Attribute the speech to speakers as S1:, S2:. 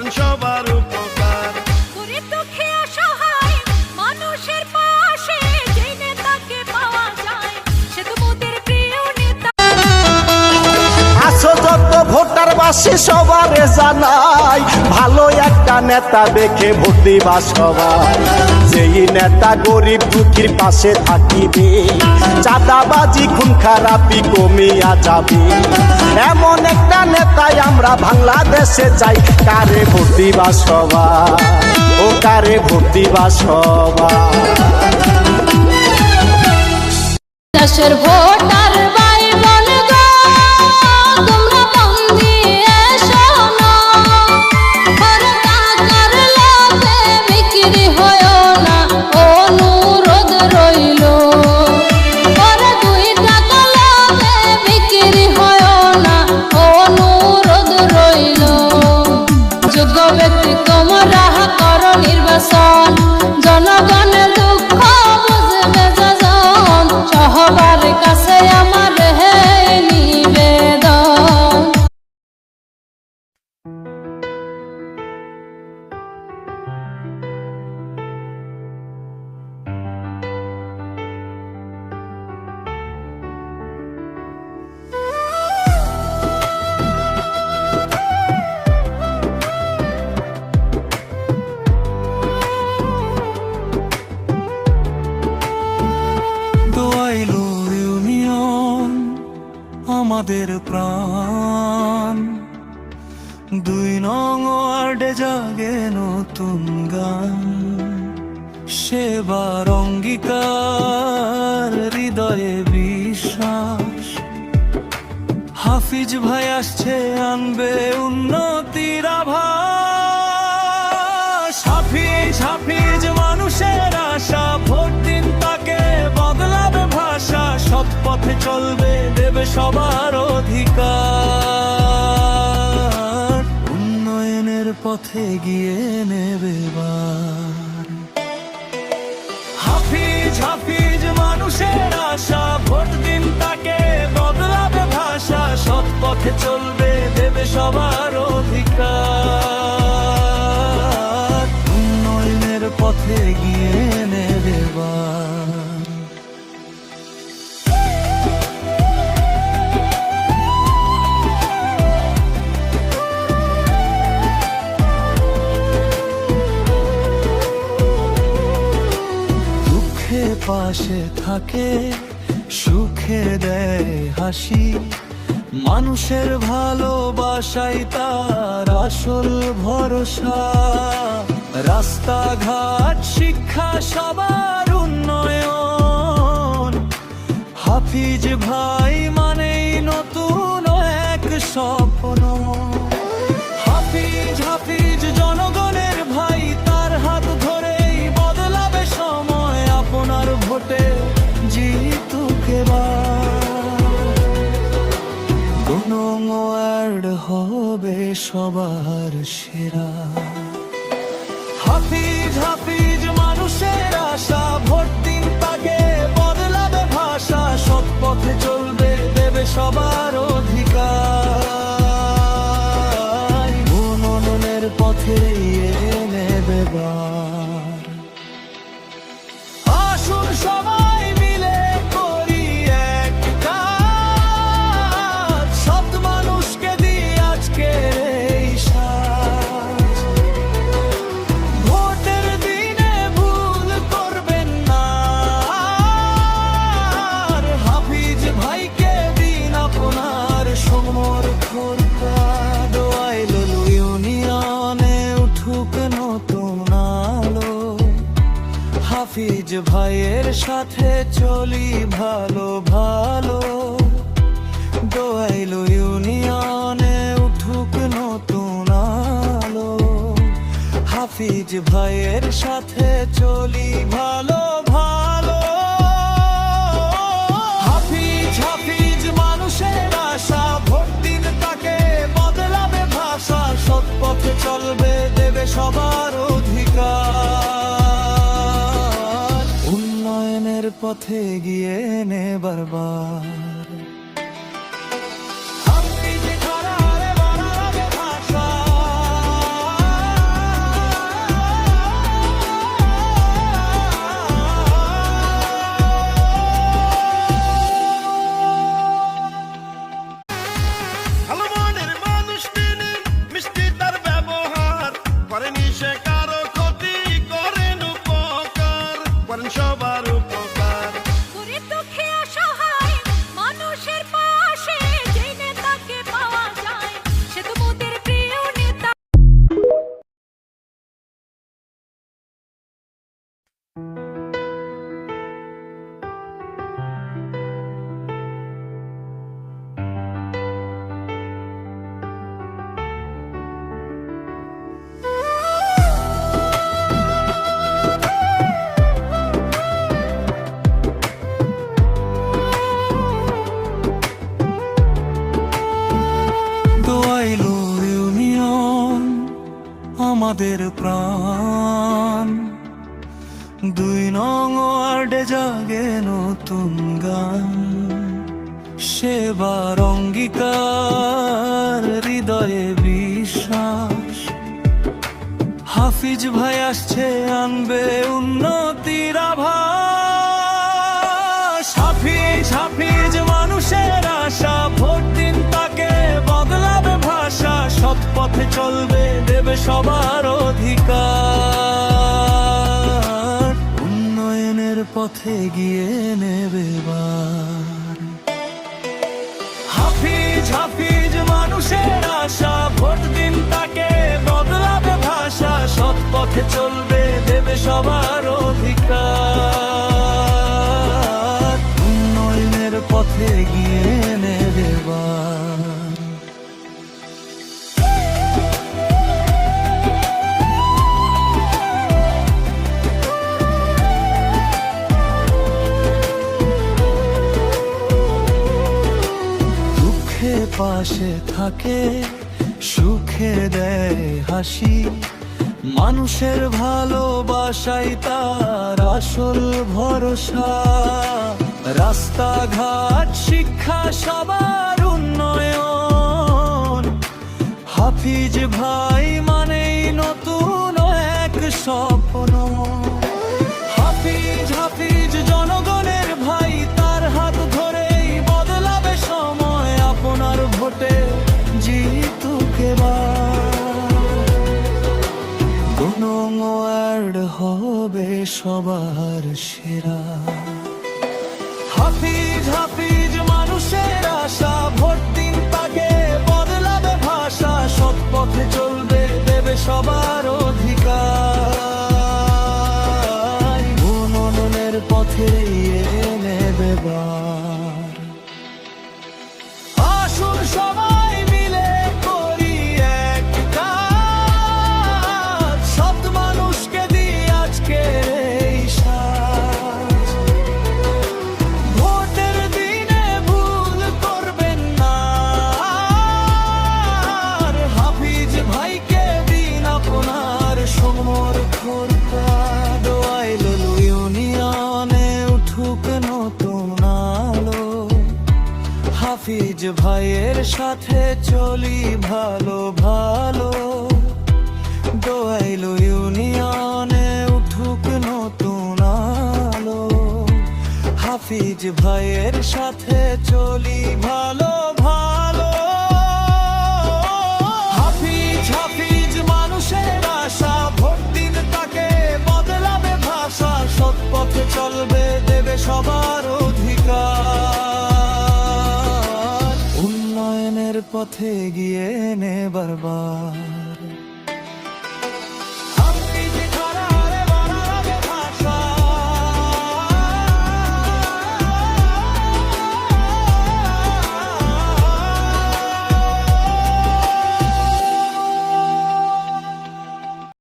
S1: কল্যাণ সবার উপকার।
S2: গরিব দুঃখী অসহায় মানুষের পাশে যে নেতাকে পাওয়া যায় সে তো মোদের প্রিয় নেতা।
S3: আসো যত ভোটার বাসী সবারে জানাই, ভালো একটা নেতা দেখে ভোট দিবা সবাই। যেই নেতা গরিব দুঃখীর পাশে থাকিবে, চাঁদাবাজি খুন খারাপি কমিয়া যাবে। এমন একটা নেতাই আমরা বাংলাদেশে চাই। কারে ভোট দিবা সবাই, ও কারে ভোট দিবা সবাই।
S2: দেশের ভোটার ভাই বোন গো, তোমরা মন দিয়ে শোনো, টাকার লোভে বিক্রি হয়ো না, অনুরোধ রইল। 2 টাকা লোভে বিক্রি হয়ো না, অনুরোধ রইল। যোগ্য ব্যক্তি তোমরা করো নির্বাচন, জনগণের দুঃখ বুঝবে যজন, সবার কাছে আমার নিবেদন।
S4: দোয়াইলো ইউনিয়ন আমাদের প্রাণ, 2 নং ওয়ার্ডে জাগে নতুন গান। সেবার অঙ্গীকার, হৃদয়ে বিশ্বাস, হাফিজ ভাই আসছে আনবে উন্নতির আভাস। হাফিজ হাফিজ মানুষের আশা, ভোট দিন তাকে বদলাবে ভাষা। সৎ পথে চলবে, দেবে সবার অধিকার, উন্নয়নের পথে গিয়ে নেবে বার। হাফিজ হাফিজ মানুষের আশা, ভোট দিন তাকে বদলাবে ভাষা। সৎ পথে চলবে, দেবে সবার অধিকার, উন্নয়নের পথে গিয়ে নেবে বার। দুঃখে পাশে থাকে, সুখে দেয় হাসি। মানুষের ভালোবাসাই তার আসল ভরসা। রাস্তাঘাট শিক্ষা সবার উন্নয়ন, হাফিজ ভাই মানেই নতুন এক স্বপ্ন। হাফিজ হাফিজ জনগণের ভাই, তার হাত ধরেই বদলাবে সময়। আপনার ভোটে জিতুক এবার, 2 নং ওয়ার্ড হবে সবার সেরা। হাফিজ হাফিজ মানুষের আশা, ভোট দিন তাকে বদলাবে ভাষা। সৎ পথে চলবে, দেবে সবার অধিকার, উন্নয়নের পথে নেবে বার। আসুন সবাই মিলে করি এক কাজ, সৎ মানুষকে দিই আজকে এই সাজ। ভোটের দিনে ভুল করবেন না, হাফিজ ভাইকে দিন আপনার সমর্থন। দোয়াইলো ইউনিয়নে উঠুক নতুন আলো, হাফিজ ভাইয়ের সাথে চলি ভালো ভালো। দোয়াইলো ইউনিয়নে উঠুক নতুন আলো, হাফিজ ভাইয়ের সাথে চলি ভালো ভালো। হাফিজ হাফিজ মানুষের আশা, ভোট দিন তাকে বদলাবে ভাষা। সৎ পথে চলবে, দেবে সবার অধিকার, উন্নয়নের পথে গিয়ে নেবার বার। হাফিজ ঘরারে বাড়াবে ভাষা, আমাদের প্রাণ। 2 নং ওয়ার্ডে জাগে নতুন গান, সেবার অঙ্গীকার, হৃদয়ে বিশ্বাস। হাফিজ ভাই আসছে, আনবে উন্নতির আভাস। হাফিজ হাফিজ মানুষের আশা, ভোট দিন তাকে, বদলাবে ভাষা। সৎ পথে চলবে, দেবে সবার অধিকার। উন্নয়নের পথে গিয়ে নেবে বার। হাফিজ হাফিজ মানুষের আশা, ভোট দিন তাকে, বদলাবে ভাষা। সৎ পথে চলবে, দেবে সবার অধিকার। উন্নয়নের পথে গিয়ে নেবে বার। দুঃখে পাশে থাকে, সুখে দেয় হাসি। মানুষের ভালোবাসাই তার আসল ভরসা। রাস্তাঘাট, শিক্ষা, সবার উন্নয়ন। হাফিজ ভাই মানেই নতুন এক স্বপ্ন। হাফিজ হাফিজ জনগণের ভাই, তার হাত ধরেই বদলাবে সময়। আপনার ভোটে জিতুক এবার। 2 নং ওয়ার্ড হবে সবার সেরা। হাফিজ হাফিজ মানুষের আশা, ভোট দিন তাকে, বদলাবে ভাষা। সৎ পথে চলবে, দেবে সবার অধিকার। উন্নয়নের পথে নেবে বার। আসুন সবাই মিলে করি এক কাজ। সৎ মানুষকে দিই আজকের এই সাজ। ভোটের দিনে ভুল করবেন না, আর হাফিজ ভাইকে দিন আপনার সমর্থনটা। দোয়াইল ইউনিয়নে উঠুক নতুন আলো। হাফিজ ভাইয়ের সাথে চলি ভালো ভালো। দোয়াইল ইউনিয়নে উঠুক নতুন আলো। হাফিজ ভাইয়ের সাথে চলি ভালো ভালো। হাফিজ হাফিজ মানুষের আশা, ভোট দিন তাকে, বদলাবে ভাষা। সৎ পথে চলবে, দেবে সবার অধিকার। উন্নয়নের পথে গিয়ে নেবার বার।